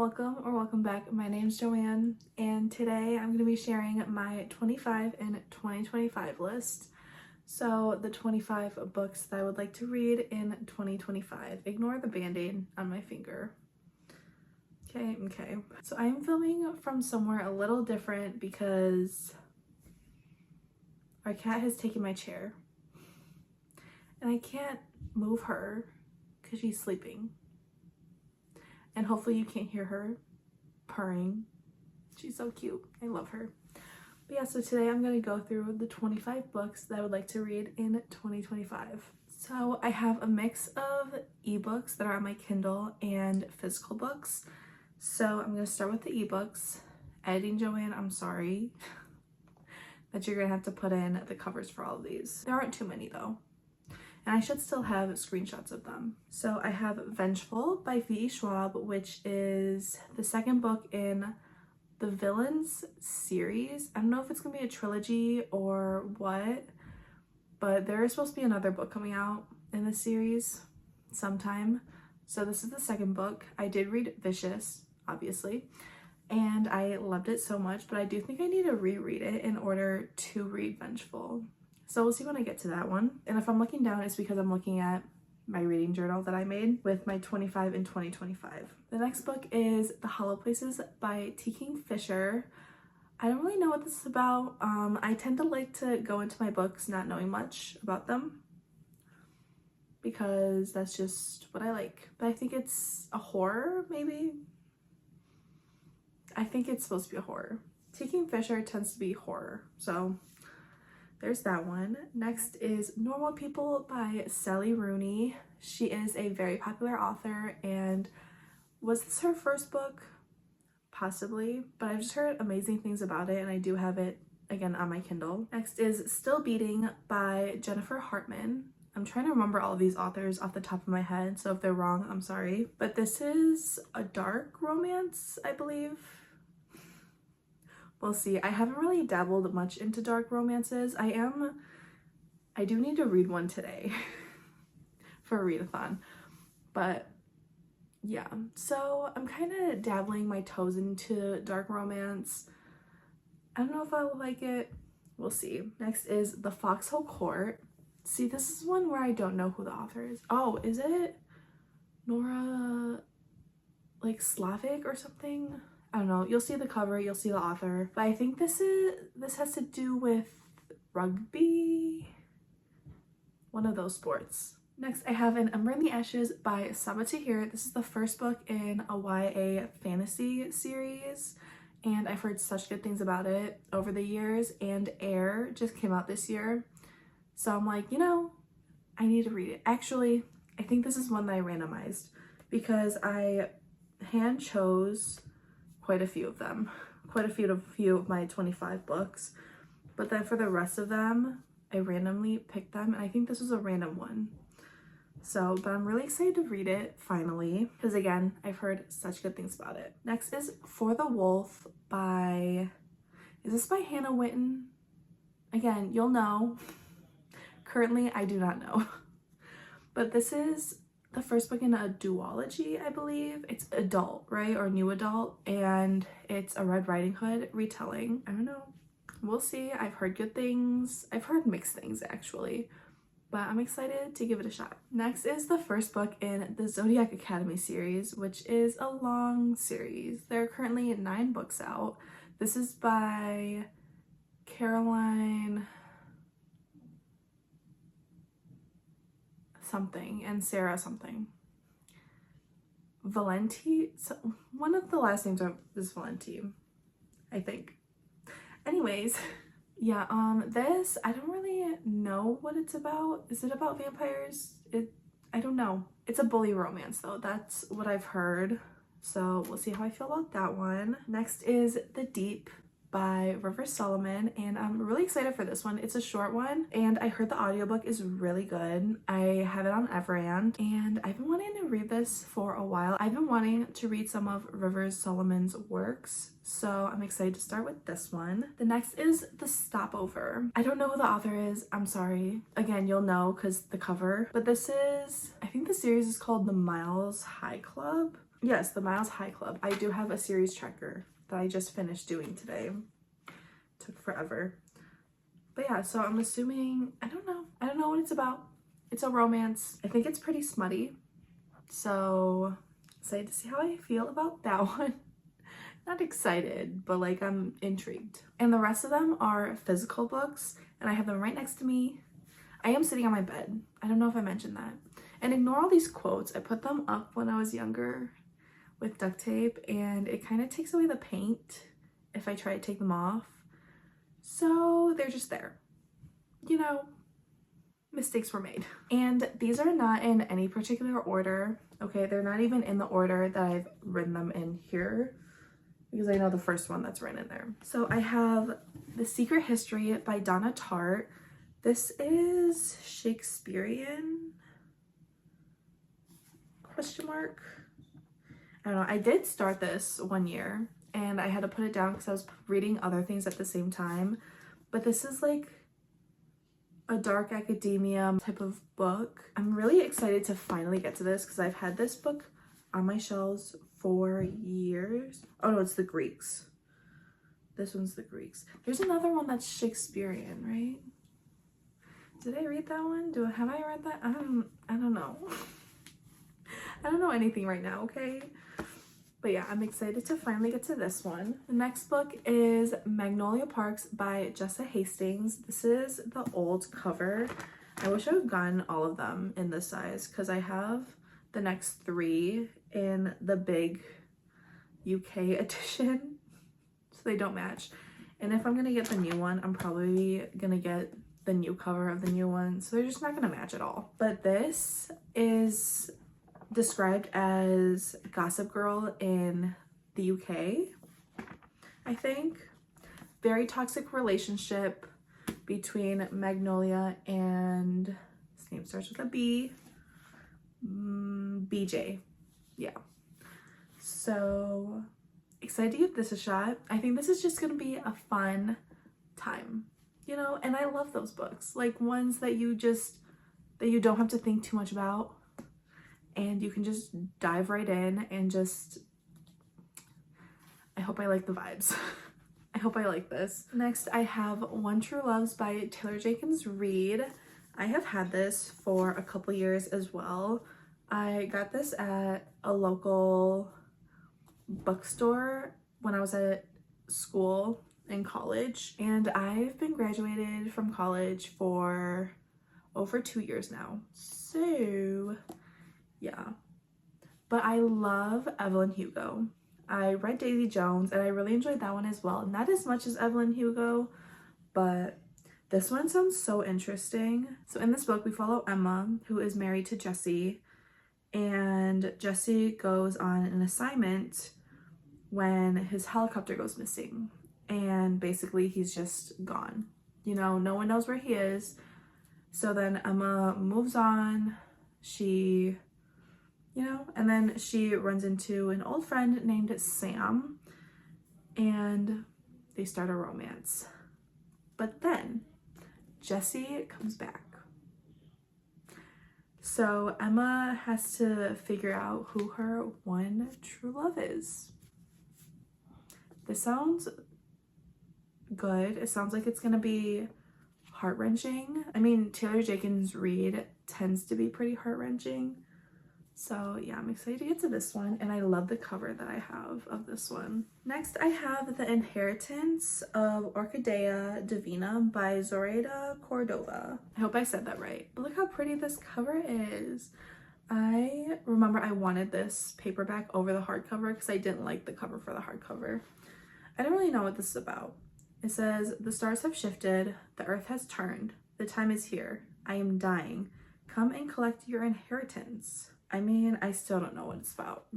Welcome back. My name's Joanne, and today I'm going to be sharing my 25 in 2025 list. So the 25 books that I would like to read in 2025. Ignore the band-aid on my finger. Okay. So I'm filming from somewhere a little different because our cat has taken my chair and I can't move her because she's sleeping. And hopefully you can't hear her purring. She's so cute. I love her. But yeah, so today I'm going to go through the 25 books that I would like to read in 2025. So I have a mix of ebooks that are on my Kindle and physical books. So I'm going to start with the ebooks. Editing Joanne, I'm sorry that you're going to have to put in the covers for all of these. There aren't too many though. And I should still have screenshots of them. So I have Vengeful by V.E. Schwab, which is the second book in the Villains series. I don't know if it's gonna be a trilogy or what, but there is supposed to be another book coming out in this series sometime. So this is the second book. I did read Vicious, obviously, and I loved it so much, but I do think I need to reread it in order to read Vengeful. So we'll see when I get to that one. And if I'm looking down, it's because I'm looking at my reading journal that I made with my 25 in 2025. The next book is The Hollow Places by T. Kingfisher. I don't really know what this is about. I tend to like to go into my books not knowing much about them because that's just what I like. But I think it's a horror, maybe? I think it's supposed to be a horror. T. Kingfisher tends to be horror, so there's that one. Next is Normal People by Sally Rooney. She is a very popular author, and was this her first book? Possibly, but I've just heard amazing things about it, and I do have it again on my Kindle. Next is Still Beating by Jennifer Hartman. I'm trying to remember all of these authors off the top of my head, so if they're wrong, I'm sorry. But this is a dark romance, I believe. We'll see. I haven't really dabbled much into dark romances. I do need to read one today for a readathon. But yeah, so I'm kind of dabbling my toes into dark romance. I don't know if I will like it. We'll see. Next is The Foxhole Court. See, this is one where I don't know who the author is. Oh, is it Nora, like Slavic or something? I don't know. You'll see the cover, you'll see the author. But I think this has to do with rugby. One of those sports. Next, I have An Ember in the Ashes by Sabaa Tahir. This is the first book in a YA fantasy series, and I've heard such good things about it over the years, and Air just came out this year. So I'm like, I need to read it. Actually, I think this is one that I randomized because I hand chose quite a few of them, quite a few of my 25 books, but then for the rest of them I randomly picked them, and I think this was a random one. So, but I'm really excited to read it finally because again, I've heard such good things about it. Next is For the Wolf by, is this by Hannah Winton? Again, you'll know. Currently I do not know, but this is the first book in a duology, I believe. It's adult, right? Or new adult, and it's a Red Riding Hood retelling. I don't know. We'll see. I've heard good things. I've heard mixed things, actually. But I'm excited to give it a shot. Next is the first book in the Zodiac Academy series, which is a long series. There are currently 9 books out. This is by Caroline something and Sarah something. Valenti? So one of the last names is Valenti, I think. Anyways, yeah, this, I don't really know what it's about. Is it about vampires? I don't know. It's a bully romance though. That's what I've heard. So we'll see how I feel about that one. Next is The Deep by River Solomon, and I'm really excited for this one. It's a short one, and I heard the audiobook is really good. I have it on Everand, and I've been wanting to read this for a while. I've been wanting to read some of River Solomon's works, so I'm excited to start with this one. The next is The Stopover. I don't know who the author is. I'm sorry. Again, you'll know because the cover, but this is, I think the series is called The Miles High Club. Yes, the Miles High Club. I do have a series tracker that I just finished doing today. Took forever. But yeah, so I'm assuming, I don't know what it's about. It's a romance. I think it's pretty smutty. So excited to see how I feel about that one. Not excited, but like I'm intrigued. And the rest of them are physical books, and I have them right next to me. I am sitting on my bed. I don't know if I mentioned that. And ignore all these quotes. I put them up when I was younger with duct tape, and it kind of takes away the paint if I try to take them off. So they're just there. You know, mistakes were made. And these are not in any particular order. Okay, they're not even in the order that I've written them in here, because I know the first one that's written in there. So I have The Secret History by Donna Tartt. This is Shakespearean? Question mark? I don't know. I did start this one year and I had to put it down because I was reading other things at the same time. But this is like a dark academia type of book. I'm really excited to finally get to this because I've had this book on my shelves for years. Oh no, it's the Greeks. This one's the Greeks. There's another one that's Shakespearean, right? Did I read that one? Have I read that? I don't know. I don't know anything right now, okay? But yeah, I'm excited to finally get to this one. The next book is Magnolia Parks by Jessa Hastings. This is the old cover. I wish I would have gotten all of them in this size because I have the next 3 in the big UK edition, so they don't match. And if I'm gonna get the new one, I'm probably gonna get the new cover of the new one, so they're just not gonna match at all. But this is described as Gossip Girl in the UK, I think. Very toxic relationship between Magnolia and, his name starts with a B, BJ. Yeah. So excited to give this a shot. I think this is just gonna be a fun time, you know, and I love those books, like ones that you don't have to think too much about and you can just dive right in and just, I hope I like the vibes. I hope I like this. Next, I have One True Loves by Taylor Jenkins Reid. I have had this for a couple years as well. I got this at a local bookstore when I was at school in college, and I've been graduated from college for over 2 years now. So yeah, but I love Evelyn Hugo. I read Daisy Jones and I really enjoyed that one as well. Not as much as Evelyn Hugo, but this one sounds so interesting. So in this book, we follow Emma, who is married to Jesse, and Jesse goes on an assignment when his helicopter goes missing. And basically he's just gone. You know, no one knows where he is. So then Emma moves on. She, you know, and then she runs into an old friend named Sam and they start a romance. But then Jesse comes back. So Emma has to figure out who her one true love is. This sounds good. It sounds like it's gonna be heart-wrenching. I mean, Taylor Jenkins Reid tends to be pretty heart-wrenching. So yeah, I'm excited to get to this one, and I love the cover that I have of this one. Next, I have The Inheritance of Orchidea Divina by Zoraida Cordova. I hope I said that right, but look how pretty this cover is. I remember I wanted this paperback over the hardcover because I didn't like the cover for the hardcover. I don't really know what this is about. It says, "The stars have shifted, the earth has turned, the time is here, I am dying. Come and collect your inheritance." I mean, I still don't know what it's about.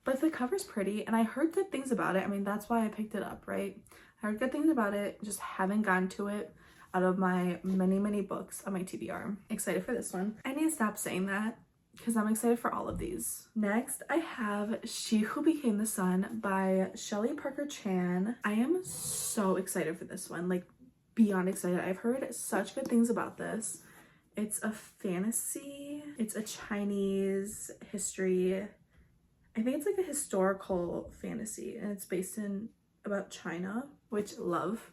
But the cover's pretty, and I heard good things about it. I mean, that's why I picked it up, right? I heard good things about it, just haven't gotten to it out of my many books on my TBR. Excited for this one. I need to stop saying that because I'm excited for all of these. Next, I have She Who Became the Sun by Shelley Parker Chan. I am so excited for this one, like beyond excited. I've heard such good things about this. It's a fantasy. It's a Chinese history I think it's like a historical fantasy, and it's based in about China, which love.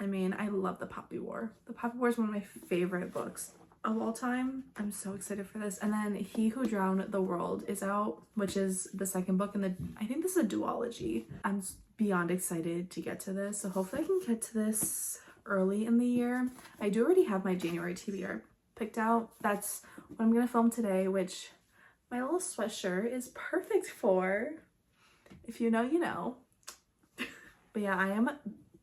I mean, I love The Poppy War. The Poppy War is one of my favorite books of all time. I'm so excited for this. And then He Who Drowned the World is out, which is the second book in the, I think this is a duology. I'm beyond excited to get to this. So hopefully I can get to this early in the year. I do already have my January TBR picked out. That's what I'm gonna film today, which my little sweatshirt is perfect for. If you know, you know. But yeah, I am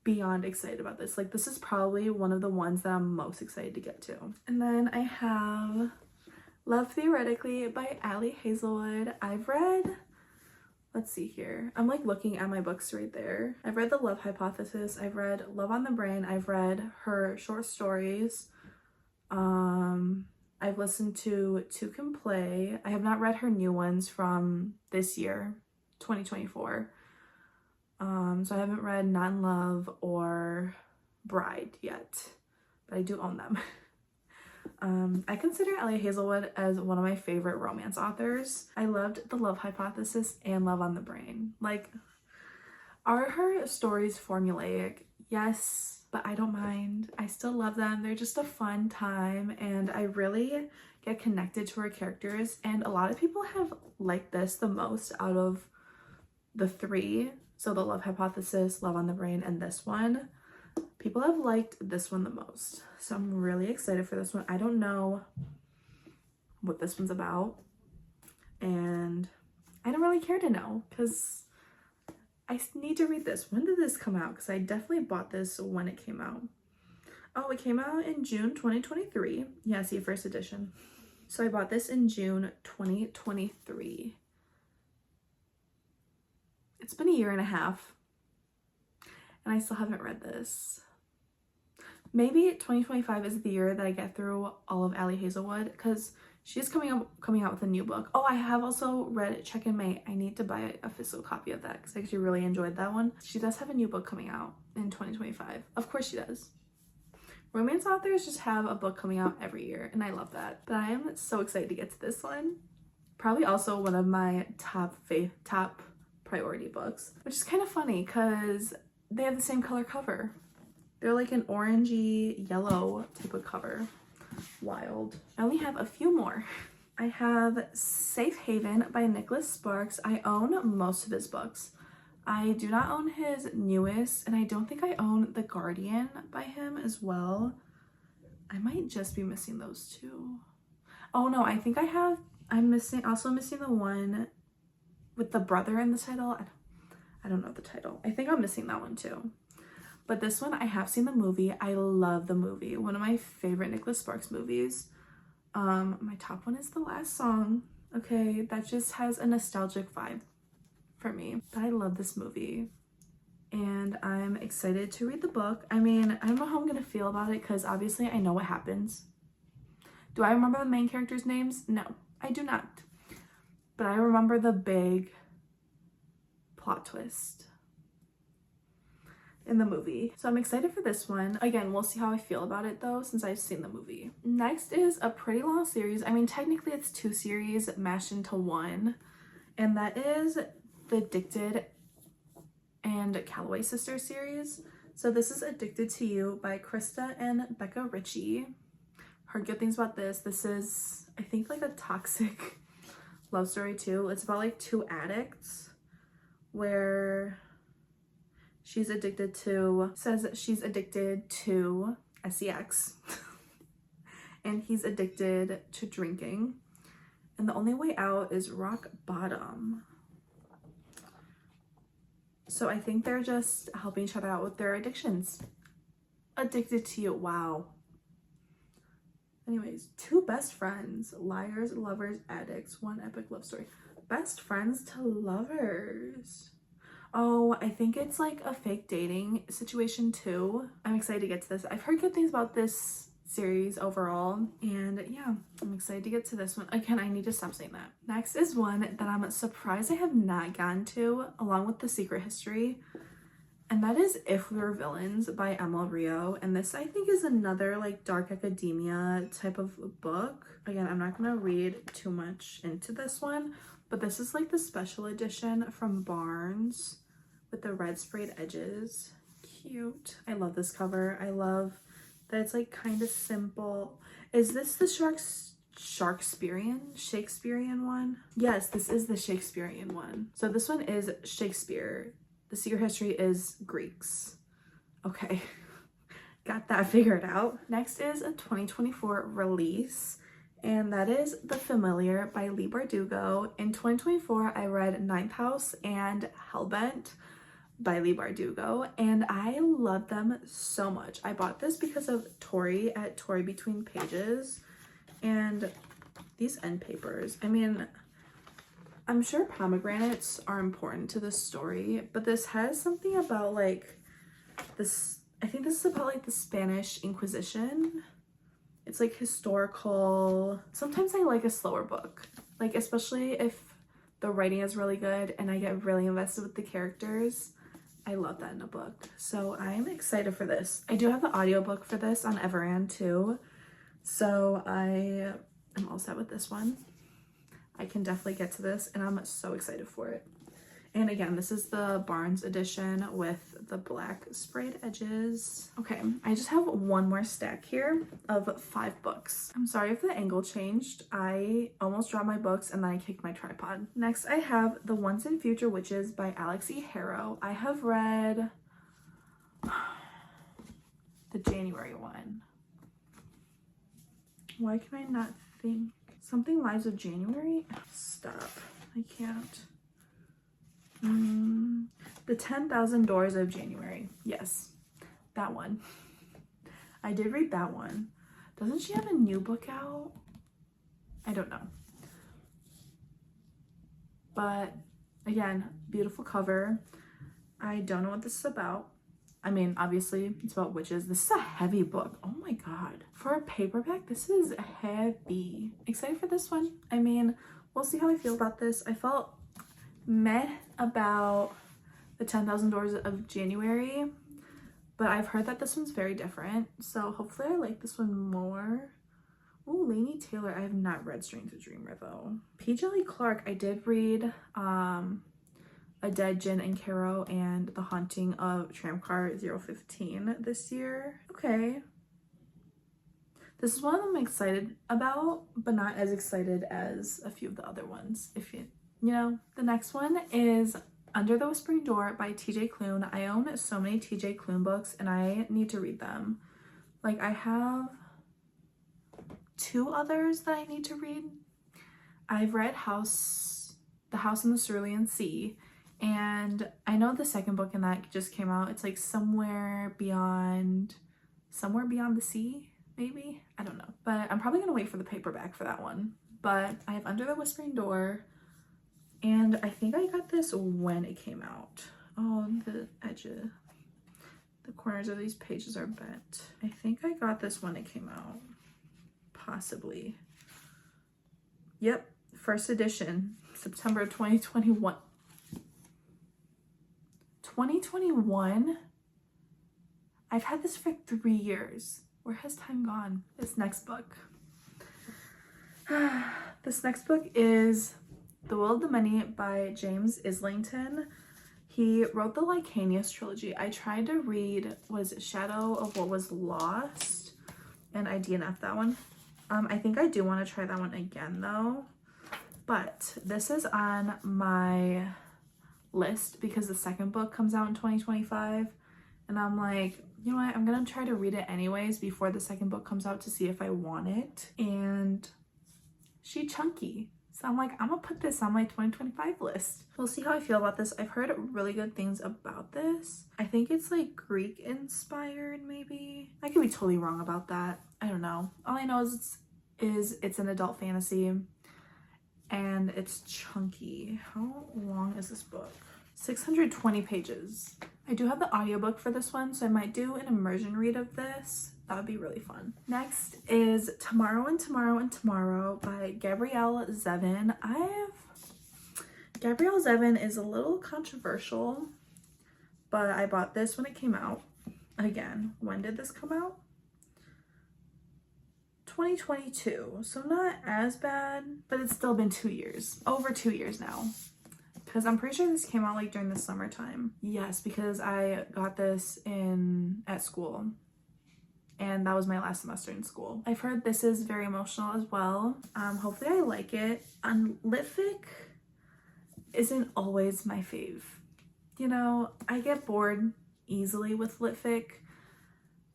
beyond excited about this. Like, this is probably one of the ones that I'm most excited to get to. And then I have Love Theoretically by Ali Hazelwood. I've read, let's see here. I'm like looking at my books right there. I've read The Love Hypothesis. I've read Love on the Brain. I've read her short stories. I've listened to Two Can Play. I have not read her new ones from this year, 2024. So I haven't read Not in Love or Bride yet, but I do own them. I consider Ali Hazelwood as one of my favorite romance authors. I loved The Love Hypothesis and Love on the Brain. Like, are her stories formulaic? Yes, but I don't mind. I still love them. They're just a fun time, and I really get connected to her characters, and a lot of people have liked this the most out of the three. So The Love Hypothesis, Love on the Brain, and this one. People have liked this one the most. So I'm really excited for this one. I don't know what this one's about, and I don't really care to know because I need to read this. When did this come out? Because I definitely bought this when it came out. Oh, it came out in June 2023. Yeah, see, first edition. So I bought this in June 2023. It's been a year and a half, and I still haven't read this. Maybe 2025 is the year that I get through all of Ali Hazelwood, because she's coming out with a new book. Oh, I have also read Check in May. I need to buy a physical copy of that because I actually really enjoyed that one. She does have a new book coming out in 2025. Of course she does. Romance authors just have a book coming out every year, and I love that. But I am so excited to get to this one. Probably also one of my top priority books, which is kind of funny because they have the same color cover. They're like an orangey yellow type of cover. Wild. I only have a few more. I have Safe Haven by Nicholas Sparks. I own most of his books. I do not own his newest, and I don't think I own The Guardian by him as well. I might just be missing those two. Oh no, I think I'm also missing the one with the brother in the title. I don't know the title. I think I'm missing that one too. But this one, I have seen the movie. I love the movie. One of my favorite Nicholas Sparks movies. My top one is The Last Song. Okay, that just has a nostalgic vibe for me. But I love this movie, and I'm excited to read the book. I mean, I don't know how I'm gonna feel about it because obviously I know what happens. Do I remember the main characters' names? No, I do not. But I remember the big plot twist in the movie. So I'm excited for this one. Again, we'll see how I feel about it though, since I've seen the movie. Next is a pretty long series. I mean, technically it's two series mashed into one, and that is the Addicted and Calloway Sisters series. So this is Addicted to You by Krista and Becca Ritchie. Heard good things about this. This is, I think, like a toxic love story too. It's about like two addicts where she's addicted to, says that she's addicted to sex and he's addicted to drinking, and the only way out is rock bottom. So I think they're just helping each other out with their addictions. Addicted to You, wow. Anyways, two best friends, liars, lovers, addicts, one epic love story. Best friends to lovers. Oh, I think it's like a fake dating situation too. I'm excited to get to this. I've heard good things about this series overall, and yeah, I'm excited to get to this one. Again, I need to stop saying that. Next is one that I'm surprised I have not gotten to, along with The Secret History, and that is If We Were Villains by Emma Rio. And this, I think, is another like dark academia type of book. Again, I'm not gonna read too much into this one, But this is like the special edition from Barnes with the red sprayed edges. Cute. I love this cover. I love that it's like kind of simple. Is this the Shakespearean one? Yes, this is the Shakespearean one. So this one is Shakespeare. The Secret History is Greeks. Okay, got that figured out. Next is a 2024 release, and that is The Familiar by Leigh Bardugo. In 2024, I read Ninth House and Hellbent by Leigh Bardugo, and I love them so much. I bought this because of Tori at Tori Between Pages, and these end papers. I mean, I'm sure pomegranates are important to this story, but this has something about like this, I think this is about like the Spanish Inquisition. It's like historical. Sometimes I like a slower book, like especially if the writing is really good and I get really invested with the characters. I love that in a book. So I'm excited for this. I do have the audiobook for this on Everand too. So I am all set with this one. I can definitely get to this and I'm so excited for it. And again, this is the Barnes edition with the black sprayed edges. Okay, I just have one more stack here of 5 books. I'm sorry if the angle changed. I almost dropped my books and then I kicked my tripod. Next, I have The Once and Future Witches by Alex E. Harrow. I have read the January one. Why can I not think? Something Lives of January? Stop. I can't. The 10,000 Doors of January. Yes, that one. I did read that one. Doesn't she have a new book out? I don't know. But again, beautiful cover. I don't know what this is about. I mean, obviously it's about witches. This is a heavy book. Oh my god. For a paperback, this is heavy. Excited for this one. I mean, we'll see how I feel about this. I felt meh about the 10,000 Doors of January, but I've heard that this one's very different. So hopefully I like this one more. Oh, Laini Taylor. I have not read Strange a Dreamer though. P. Djeli Clark. I did read A Dead Jin and Caro and The Haunting of Tramcar 015 this year. Okay. This is one I'm excited about, but not as excited as a few of the other ones. If you know, the next one is Under the Whispering Door by TJ Klune. I own so many TJ Klune books and I need to read them. Like I have 2 others that I need to read. I've read The House in the Cerulean Sea, and I know the second book in that just came out. It's like Somewhere Beyond the Sea, maybe? I don't know. But I'm probably gonna wait for the paperback for that one. But I have Under the Whispering Door, and I think I got this when it came out. Oh, the edges, the corners of these pages are bent. I think I got this when it came out. Possibly. Yep, first edition, September 2021. 2021? I've had this for 3 years. Where has time gone? This next book. This next book is The Will of the Many by James Islington. He wrote the Licanius trilogy. I tried to read, was Shadow of What Was Lost, and I DNF'd that one. I think I do want to try that one again though. But this is on my list because the second book comes out in 2025. And I'm like, you know what? I'm going to try to read it anyways before the second book comes out to see if I want it. And she's chunky. So I'm like, I'm going to put this on my 2025 list. We'll see how I feel about this. I've heard really good things about this. I think it's like Greek inspired maybe. I could be totally wrong about that. I don't know. All I know is it's an adult fantasy and it's chunky. How long is this book? 620 pages. I do have the audiobook for this one, so I might do an immersion read of this. That would be really fun. Next is Tomorrow and Tomorrow and Tomorrow by Gabrielle Zevin. Gabrielle Zevin is a little controversial, but I bought this when it came out. Again, when did this come out? 2022, so not as bad, but it's still been 2 years, over 2 years now. Because I'm pretty sure this came out like during the summertime. Yes, because I got this at school. And that was my last semester in school. I've heard this is very emotional as well. Hopefully I like it. Litfic isn't always my fave. You know, I get bored easily with Litfic.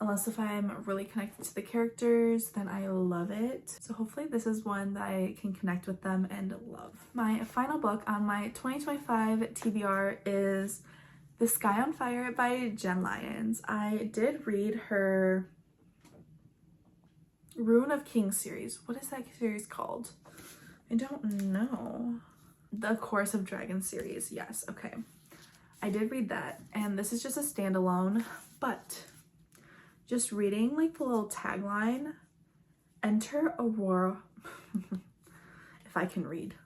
Unless if I'm really connected to the characters, then I love it. So hopefully this is one that I can connect with them and love. My final book on my 2025 TBR is The Sky on Fire by Jen Lyons. I did read her Rune of Kings series. What is that series called? I don't know. The Chorus of Dragons series. Yes, okay. I did read that, and this is just a standalone, but just reading like the little tagline, enter a world, if I can read,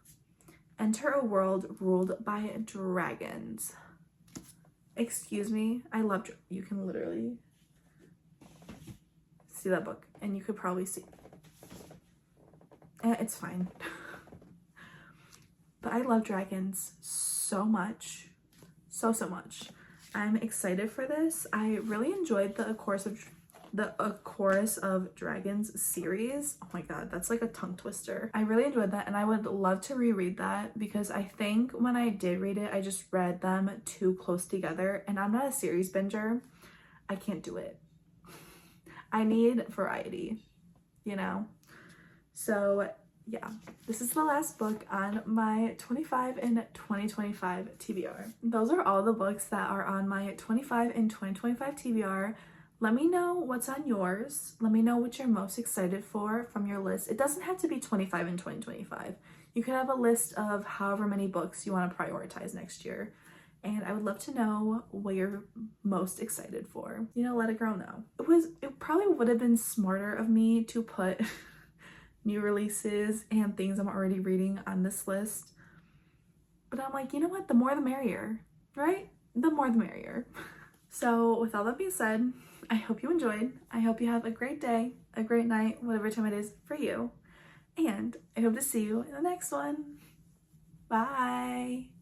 enter a world ruled by dragons. Excuse me, I love, you can literally see that book and you could probably see, it's fine. But I love dragons so much, so much. I'm excited for this. I really enjoyed the Chorus of Dragons series. Oh my god, that's like a tongue twister. I really enjoyed that, and I would love to reread that because I think when I did read it, I just read them too close together, and I'm not a series binger. I can't do it. I need variety, you know? So yeah, this is the last book on my 25 and 2025 TBR. Those are all the books that are on my 25 and 2025 TBR. Let me know what's on yours. Let me know what you're most excited for from your list. It doesn't have to be 25 and 2025. You could have a list of however many books you want to prioritize next year. And I would love to know what you're most excited for. You know, let a girl know. It probably would have been smarter of me to put new releases and things I'm already reading on this list. But I'm like, you know what? The more the merrier, right? The more the merrier. So with all that being said, I hope you enjoyed. I hope you have a great day, a great night, whatever time it is for you. And I hope to see you in the next one. Bye.